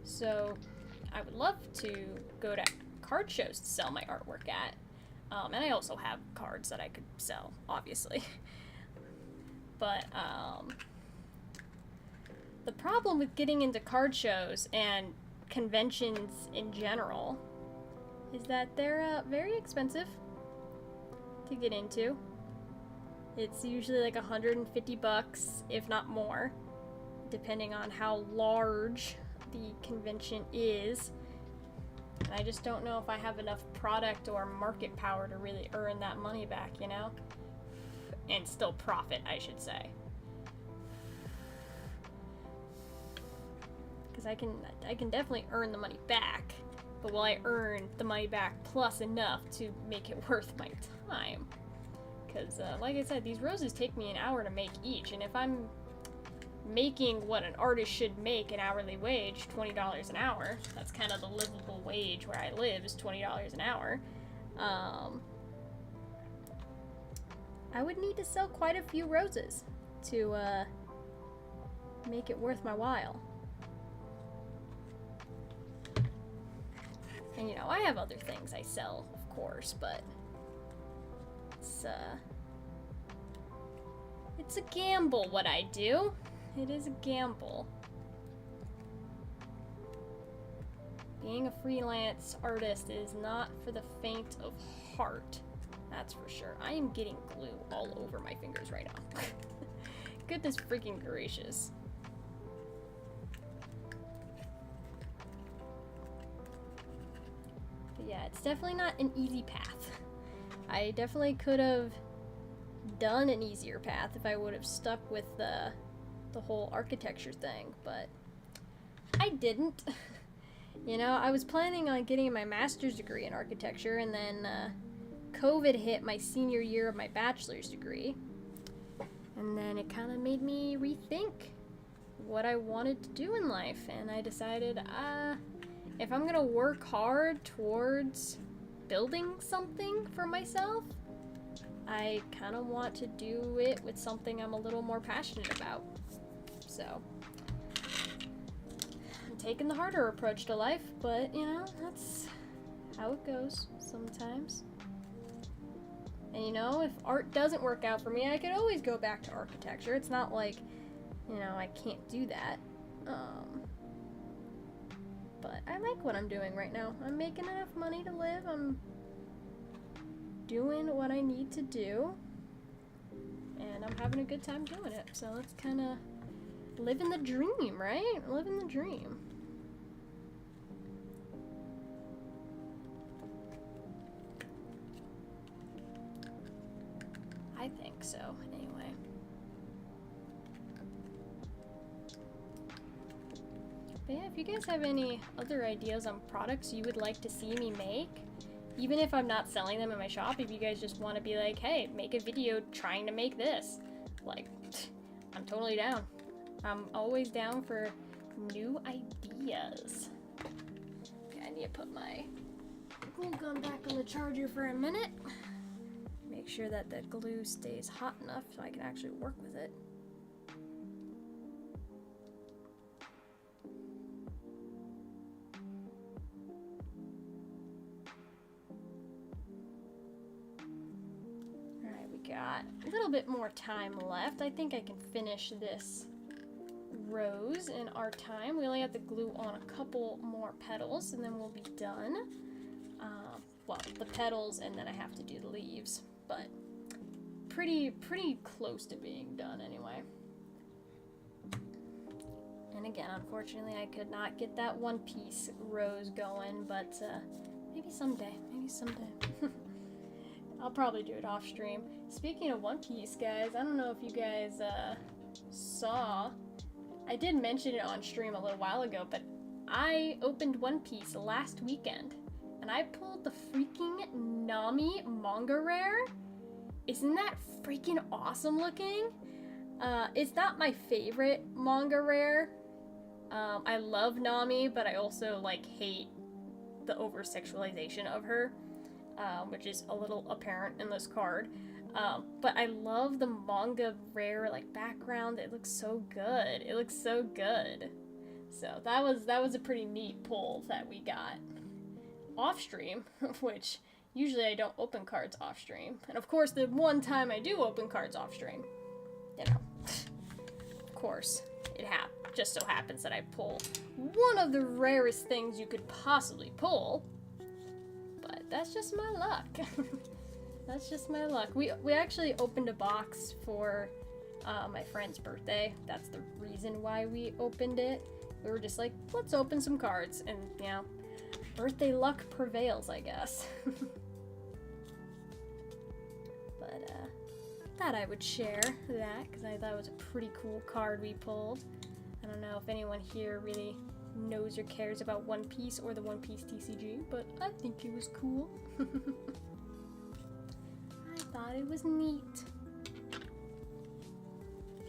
So, I would love to go to card shows to sell my artwork at. And I also have cards that I could sell, obviously. But, the problem with getting into card shows and conventions in general is that they're, very expensive to get into. It's usually like $150, if not more, depending on how large the convention is. And I just don't know if I have enough product or market power to really earn that money back, you know? And still profit, I should say. Because I can definitely earn the money back, but will I earn the money back plus enough to make it worth my time? Because, like I said, these roses take me an hour to make each, and if I'm making what an artist should make an hourly wage, $20 an hour, that's kind of the livable wage where I live, is $20 an hour, I would need to sell quite a few roses to make it worth my while. And you know, I have other things I sell, of course, but it's a gamble what I do. It is a gamble. Being a freelance artist is not for the faint of heart. That's for sure. I am getting glue all over my fingers right now. Goodness freaking gracious. But yeah, it's definitely not an easy path. I definitely could have done an easier path if I would have stuck with the whole architecture thing, but I didn't. You know, I was planning on getting my master's degree in architecture, and then COVID hit my senior year of my bachelor's degree, and then it kind of made me rethink what I wanted to do in life, and I decided, if I'm gonna work hard towards building something for myself, I kind of want to do it with something I'm a little more passionate about. So, I'm taking the harder approach to life, but, you know, that's how it goes sometimes. And, you know, if art doesn't work out for me, I could always go back to architecture. It's not like, you know, I can't do that. But I like what I'm doing right now. I'm making enough money to live. I'm doing what I need to do. And I'm having a good time doing it. So that's kind of living the dream, right? Living the dream. so anyway. But yeah, if you guys have any other ideas on products you would like to see me make, even if I'm not selling them in my shop, if you guys just want to be like, hey, make a video trying to make this, like, I'm totally down. I'm always down for new ideas. Okay, I need to put my glue gun back on the charger for a minute. Make sure that the glue stays hot enough so I can actually work with it. Alright, we got a little bit more time left. I think I can finish this rose in our time. We only have to glue on a couple more petals and then we'll be done. Well, the petals, and then I have to do the leaves, but pretty close to being done anyway. And again, unfortunately, I could not get that one piece rose going, but maybe someday, I'll probably do it off stream. Speaking of One Piece, guys, I don't know if you guys saw, I did mention it on stream a little while ago, but I opened One Piece last weekend. And I pulled the freaking Nami manga rare. Isn't that freaking awesome looking? It's not my favorite manga rare. I love Nami, but I also like hate the over-sexualization of her, which is a little apparent in this card. But I love the manga rare like background. It looks so good. It looks so good. So that was a pretty neat pull that we got off stream, which usually I don't open cards off stream. And of course, the one time I do open cards off stream, you know, of course, it just so happens that I pull one of the rarest things you could possibly pull. But that's just my luck. That's just my luck. We actually opened a box for my friend's birthday. That's the reason why we opened it. We were just like, let's open some cards, and you know, birthday luck prevails, I guess. But thought I would share that because I thought it was a pretty cool card we pulled. I don't know if anyone here really knows or cares about One Piece or the One Piece TCG, but I think it was cool. I thought it was neat.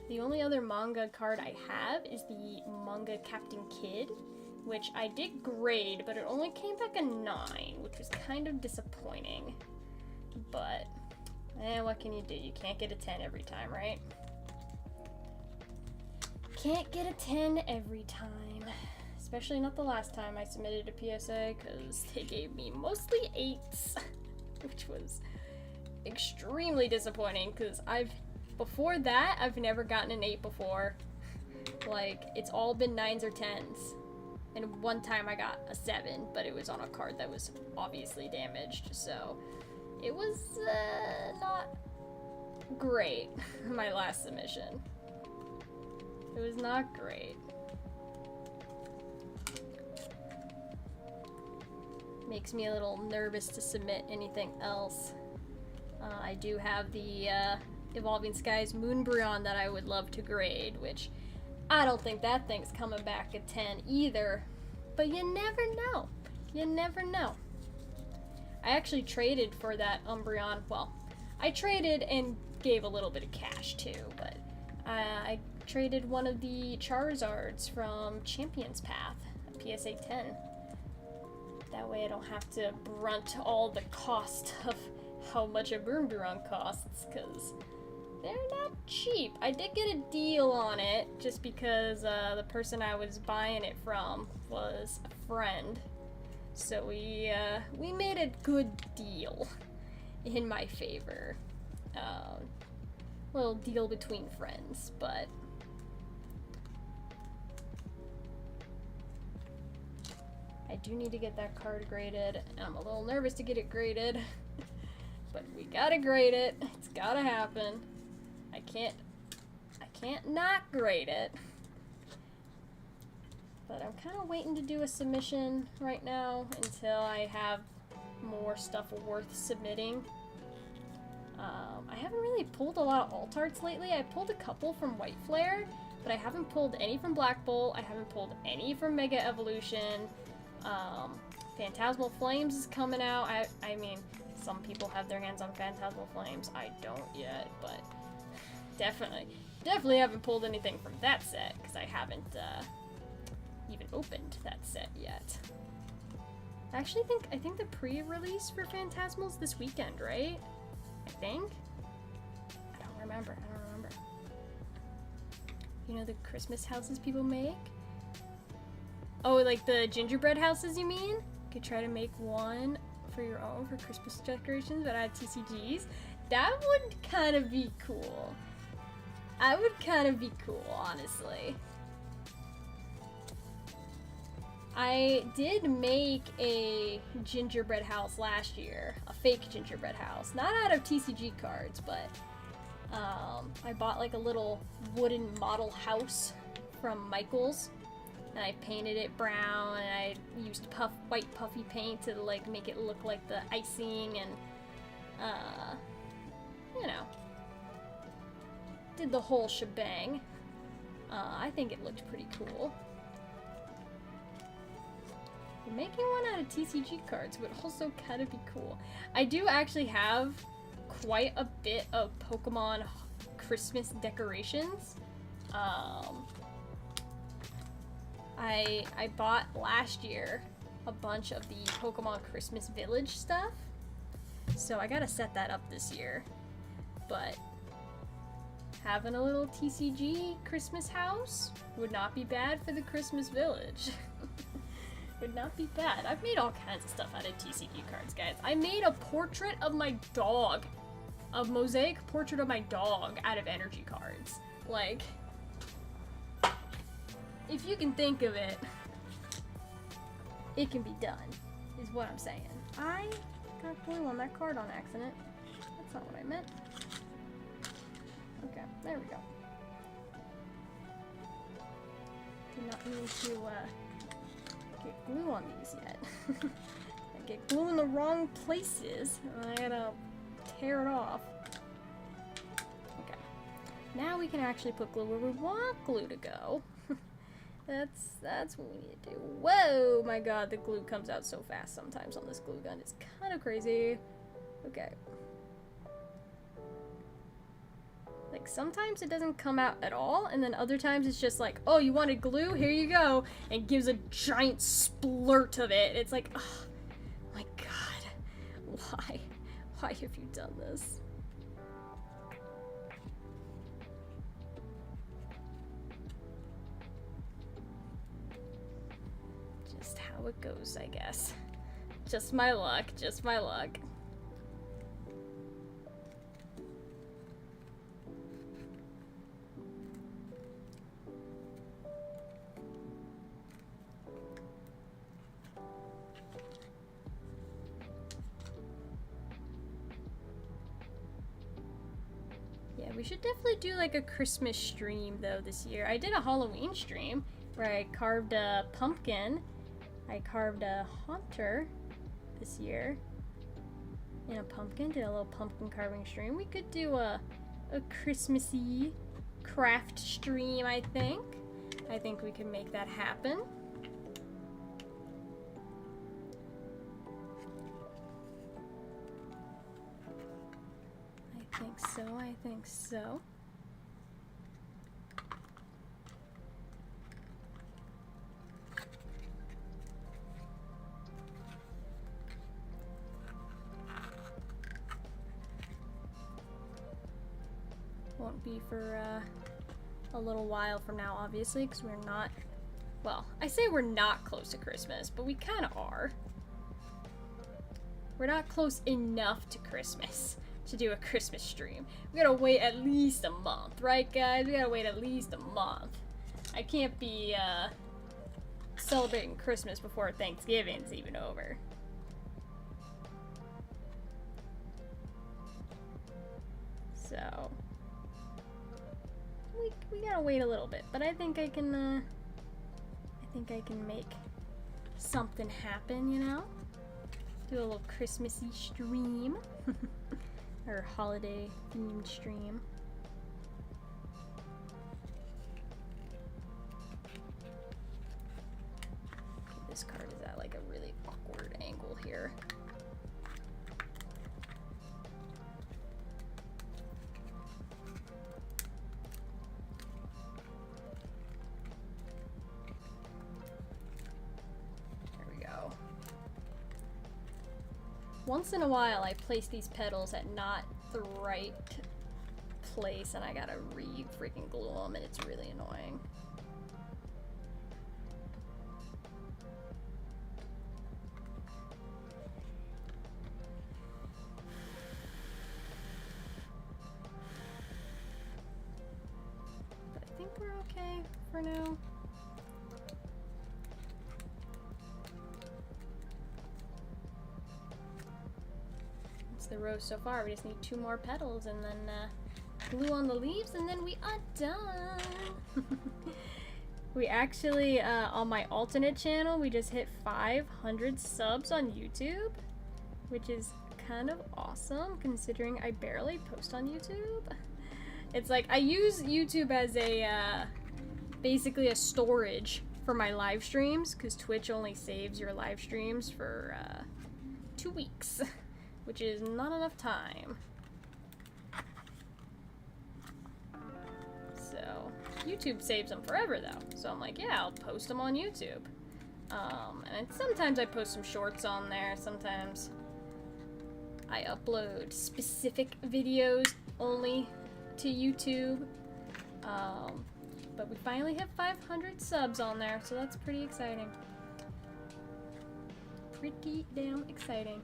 The only other manga card I have is the manga Captain Kidd, which I did grade, but it only came back a 9, which was kind of disappointing. But, what can you do? You can't get a 10 every time, right? Can't get a 10 every time. Especially not the last time I submitted a PSA, because they gave me mostly 8s, which was extremely disappointing, because before that, I've never gotten an 8 before. Like, it's all been 9s or 10s. And one time I got a 7, but it was on a card that was obviously damaged, so it was not great, my last submission. It was not great. Makes me a little nervous to submit anything else. I do have the Evolving Skies Moonbryon that I would love to grade, which I don't think that thing's coming back at 10 either, but you never know. You never know. I actually traded for that Umbreon. Well, I traded and gave a little bit of cash too, but I traded one of the Charizards from Champion's Path, a PSA 10. That way I don't have to brunt all the cost of how much a Moonbryon costs, because they're not cheap. I did get a deal on it just because the person I was buying it from was a friend. So we made a good deal in my favor. Little deal between friends, but I do need to get that card graded, and I'm a little nervous to get it graded. But we gotta grade it. It's gotta happen. I can't not grade it. But I'm kind of waiting to do a submission right now until I have more stuff worth submitting. I haven't really pulled a lot of alt arts lately. I pulled a couple from White Flare, but I haven't pulled any from Black Bolt. I haven't pulled any from Mega Evolution. Phantasmal Flames is coming out. I mean, some people have their hands on Phantasmal Flames. I don't yet, but definitely haven't pulled anything from that set, because I haven't even opened that set yet. I think the pre-release for Phantasmal's this weekend, right? I think? I don't remember. You know the Christmas houses people make? Oh, like the gingerbread houses, you mean? You could try to make one for your own for Christmas decorations, but add TCGs. That would kind of be cool. I would kind of be cool, honestly. I did make a gingerbread house last year, a fake gingerbread house, not out of TCG cards, but I bought like a little wooden model house from Michaels, and I painted it brown, and I used white puffy paint to like make it look like the icing, and you know, did the whole shebang. I think it looked pretty cool. Making one out of TCG cards would also kind of be cool. I do actually have quite a bit of Pokemon Christmas decorations. I bought last year a bunch of the Pokemon Christmas Village stuff, so I gotta set that up this year. But having a little TCG Christmas house would not be bad for the Christmas Village. Would not be bad. I've made all kinds of stuff out of TCG cards, guys. I made a portrait of my dog. A mosaic portrait of my dog out of energy cards. Like, if you can think of it, it can be done, is what I'm saying. I got glue on that card on accident. That's not what I meant. Okay, there we go. Did not mean to, get glue on these yet. I get glue in the wrong places, and I gotta tear it off. Okay. Now we can actually put glue where we want glue to go. That's what we need to do. Whoa, my god, the glue comes out so fast sometimes on this glue gun. It's kind of crazy. Okay. Like, sometimes it doesn't come out at all, and then other times it's just like, oh, you wanted glue? Here you go. And gives a giant splurt of it. It's like, oh my god. Why? Why have you done this? Just how it goes, I guess. Just my luck, just my luck. We should definitely do like a Christmas stream though this year. I did a Halloween stream where I carved a pumpkin. I carved a haunter this year in a pumpkin. Did a little pumpkin carving stream. We could do a Christmassy craft stream, I think. I think we can make that happen. I think so. Won't be for a little while from now, obviously, because we're not, well, I say we're not close to Christmas, but we kind of are. We're not close enough to Christmas to do a Christmas stream. We gotta wait at least a month, right guys? We gotta wait at least a month. I can't be celebrating Christmas before Thanksgiving's even over. So we gotta wait a little bit, but I think I can make something happen, you know? Do a little Christmassy stream. Or holiday themed stream. This card is at like a really awkward angle here. There we go. Once in a while I place these petals at not the right place and I gotta re-freaking glue them and it's really annoying. But I think we're okay for now. The rose so far. We just need 2 more petals and then glue on the leaves and then we are done. We actually, on my alternate channel, we just hit 500 subs on YouTube, which is kind of awesome considering I barely post on YouTube. It's like, I use YouTube as a, basically a storage for my live streams because Twitch only saves your live streams for 2 weeks. Which is not enough time. So, YouTube saves them forever though. So I'm like, yeah, I'll post them on YouTube. And sometimes I post some shorts on there. Sometimes I upload specific videos only to YouTube. But we finally hit 500 subs on there, so that's pretty exciting. Pretty damn exciting.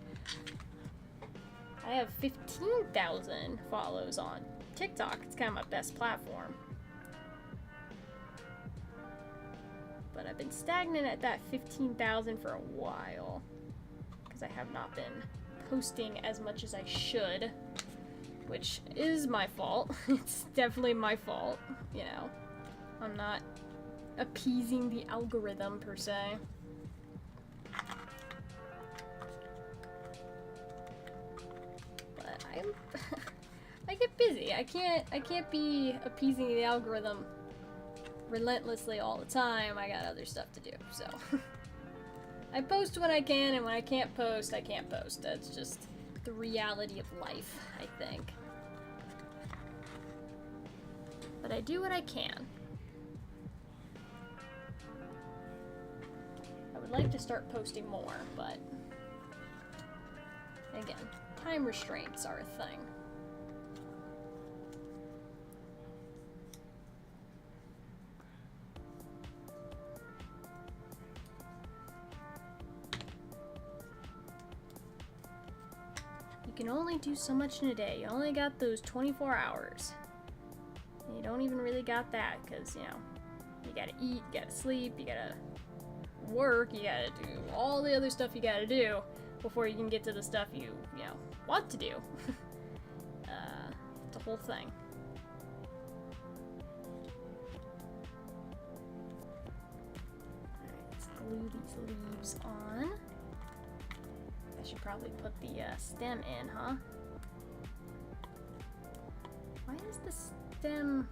I have 15,000 follows on TikTok. It's kind of my best platform. But I've been stagnant at that 15,000 for a while. Because I have not been posting as much as I should. Which is my fault. It's definitely my fault. You know, I'm not appeasing the algorithm per se. I get busy. I can't be appeasing the algorithm relentlessly all the time. I got other stuff to do, so. I post when I can, and when I can't post, I can't post. That's just the reality of life, I think. But I do what I can. I would like to start posting more, but again, time restraints are a thing. You can only do so much in a day. You only got those 24 hours. And you don't even really got that because, you know, you gotta eat, you gotta sleep, you gotta work, you gotta do all the other stuff you gotta do before you can get to the stuff you know, want to do. It's a whole thing. Alright, let's glue these leaves on. I should probably put the stem in, huh? Why is the stem...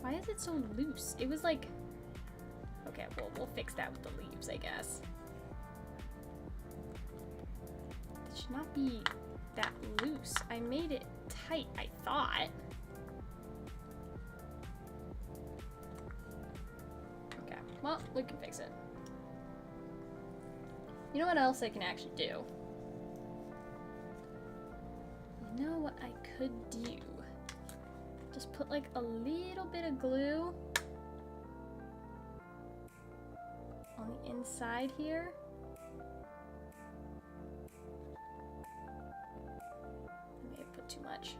Why is it so loose? It was like... Okay, well, we'll fix that with the leaves, I guess. It should not be that loose. I made it tight, I thought. Okay, well, we can fix it. You know what else I can actually do? You know what I could do? Just put like a little bit of glue on the inside here. I may have put too much.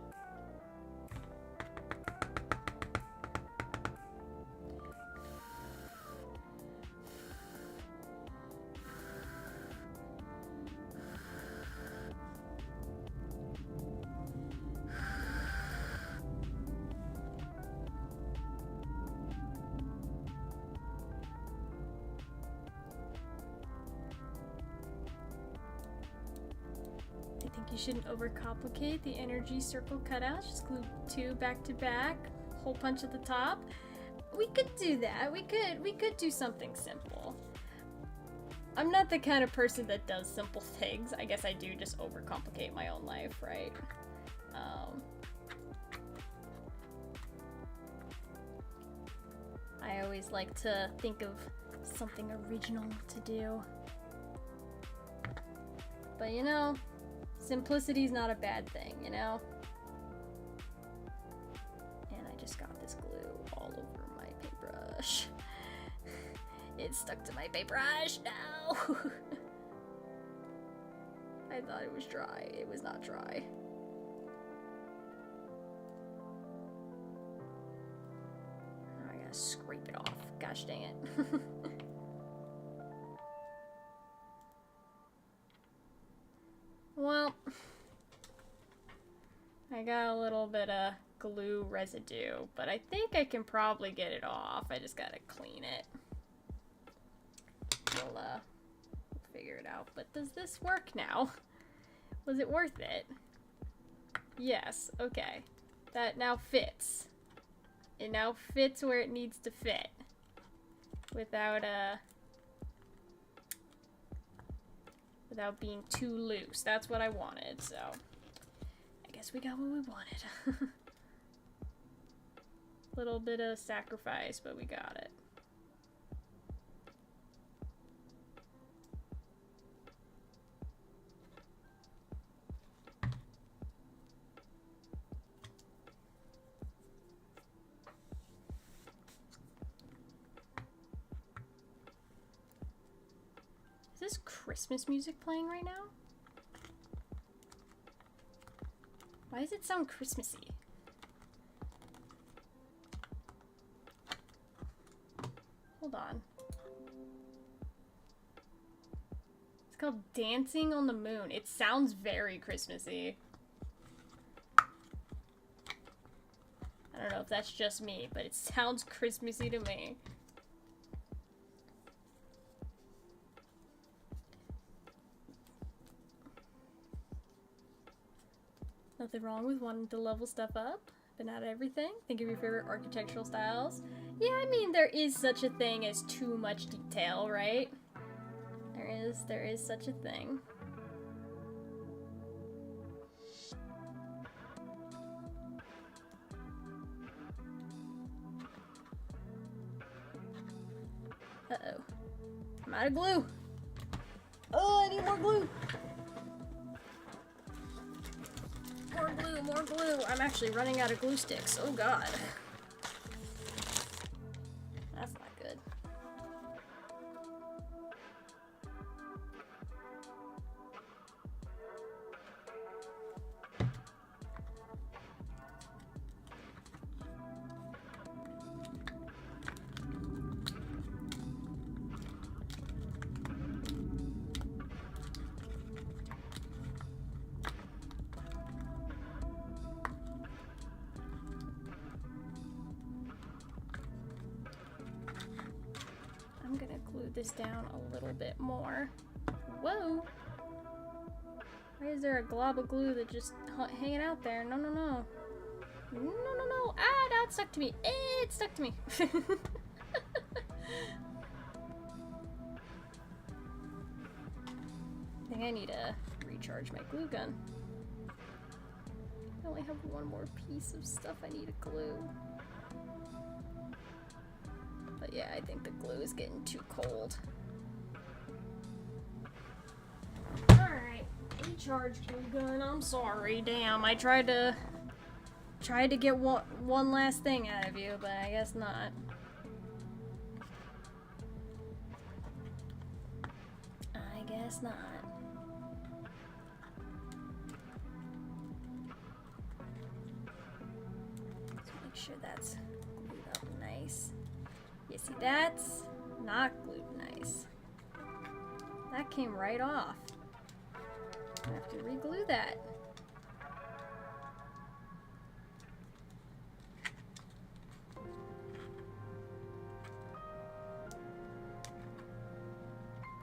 You shouldn't overcomplicate the energy circle cutouts. Just glue 2 back to back, hole punch at the top. We could do that. We could do something simple. I'm not the kind of person that does simple things. I guess I do just overcomplicate my own life, right? I always like to think of something original to do. But you know, simplicity's not a bad thing, you know? And I just got this glue all over my paintbrush. It's stuck to my paintbrush now. I thought it was dry. It was not dry. I gotta scrape it off. Gosh dang it. Well, I got a little bit of glue residue, but I think I can probably get it off. I just gotta clean it. We'll figure it out. But does this work now? Was it worth it? Yes, okay. That now fits. It now fits where it needs to fit. Without being too loose. That's what I wanted, so I guess we got what we wanted. Little bit of sacrifice, but we got it. Is this Christmas music playing right now? Why does it sound Christmassy? Hold on. It's called Dancing on the Moon. It sounds very Christmassy. I don't know if that's just me, but it sounds Christmassy to me. Nothing wrong with wanting to level stuff up, but not everything. Think of your favorite architectural styles. Yeah, I mean, there is such a thing as too much detail, right? There is such a thing. Uh-oh. I'm out of glue. Oh, I need more glue. More glue, more glue. I'm actually running out of glue sticks. Oh god. That's not good. I'm gonna glue this down a little bit more. Whoa! Why is there a glob of glue that just hanging out there? No, no, no. No, no, no. Ah, now it stuck to me. It stuck to me. I think I need to recharge my glue gun. I only have one more piece of stuff I need to glue. But yeah, I think the glue is getting too cold. Alright, recharge glue gun. I'm sorry, damn. I tried to get one last thing out of you, but I guess not. I guess not. Let's make sure that's glued up nice. You see, that's not glued nice. That came right off. I have to re-glue that.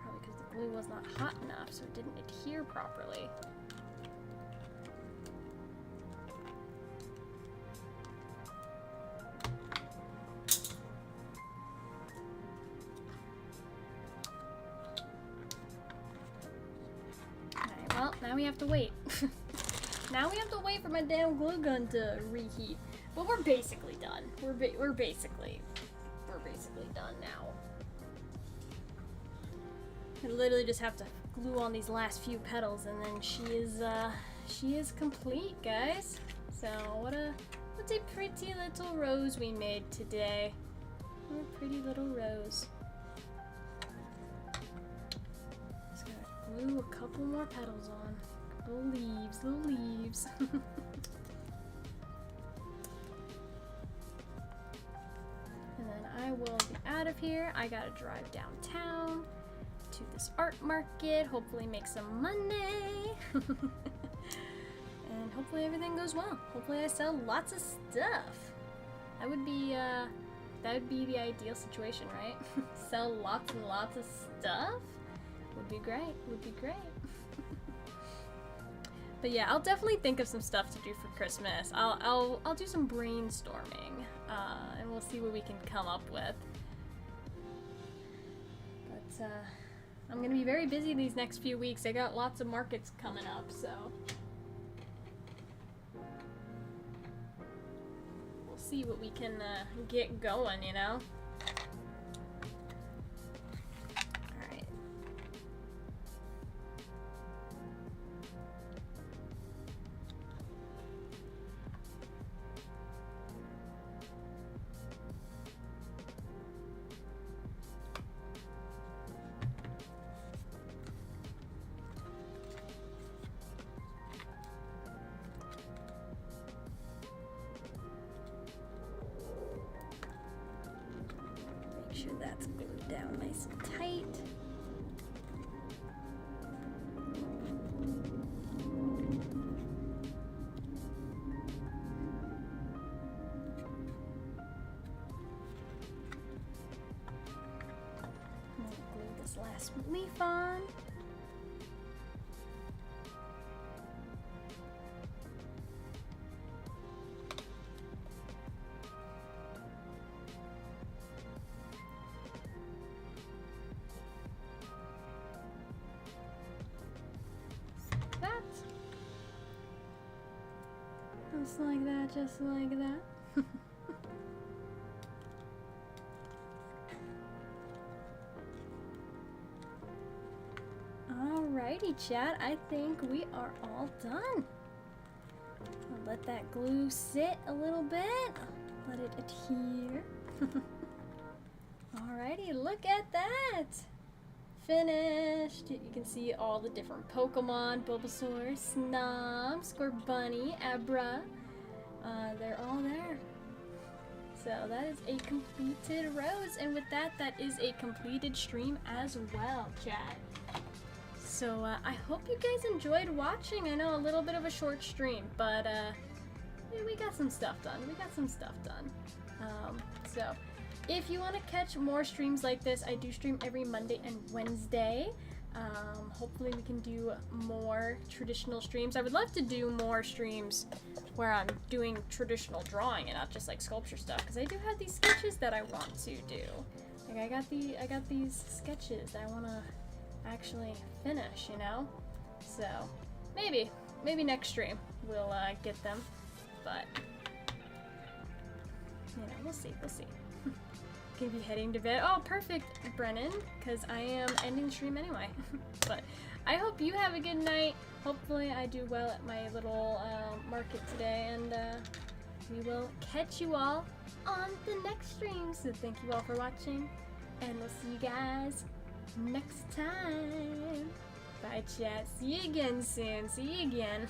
Probably because the glue was not hot enough, so it didn't adhere properly. we have to wait. Now we have to wait for my damn glue gun to reheat. But we're basically done. We're basically done now. I literally just have to glue on these last few petals, and then she is complete, guys. So what's a pretty little rose we made today. What a pretty little rose. Just gotta glue a couple more petals on. Little leaves. And then I will be out of here. I gotta drive downtown to this art market, hopefully make some money. And hopefully everything goes well. Hopefully I sell lots of stuff. That would be the ideal situation, right? Sell lots and lots of stuff? Would be great, would be great. But yeah, I'll definitely think of some stuff to do for Christmas. I'll do some brainstorming, and we'll see what we can come up with. But I'm gonna be very busy these next few weeks. I got lots of markets coming up, so we'll see what we can get going, you know? Make sure that's glued down nice and tight. I'm gonna glue this last leaf on. Just like that, just like that. Alrighty, chat, I think we are all done. I'll let that glue sit a little bit. Let it adhere. Alrighty, look at that! Finished! You can see all the different Pokemon, Bulbasaur, Snom, Scorbunny, Abra. They're all there. So that is a completed rose, and with that, that is a completed stream as well, chat. So I hope you guys enjoyed watching. I know a little bit of a short stream, but yeah, we got some stuff done. We got some stuff done. So if you want to catch more streams like this, I do stream every Monday and Wednesday. Hopefully we can do more traditional streams. I would love to do more streams where I'm doing traditional drawing and not just like sculpture stuff, because I do have these sketches that I want to do. Like I got these sketches that I want to actually finish, you know? So maybe next stream we'll get them, but you know, we'll see. Gonna be heading to bed. Oh, perfect, Brennan, because I am ending the stream anyway. But I hope you have a good night. Hopefully I do well at my little market today, and we will catch you all on the next stream. So thank you all for watching, and we'll see you guys next time. Bye, chat. See you again soon. See you again.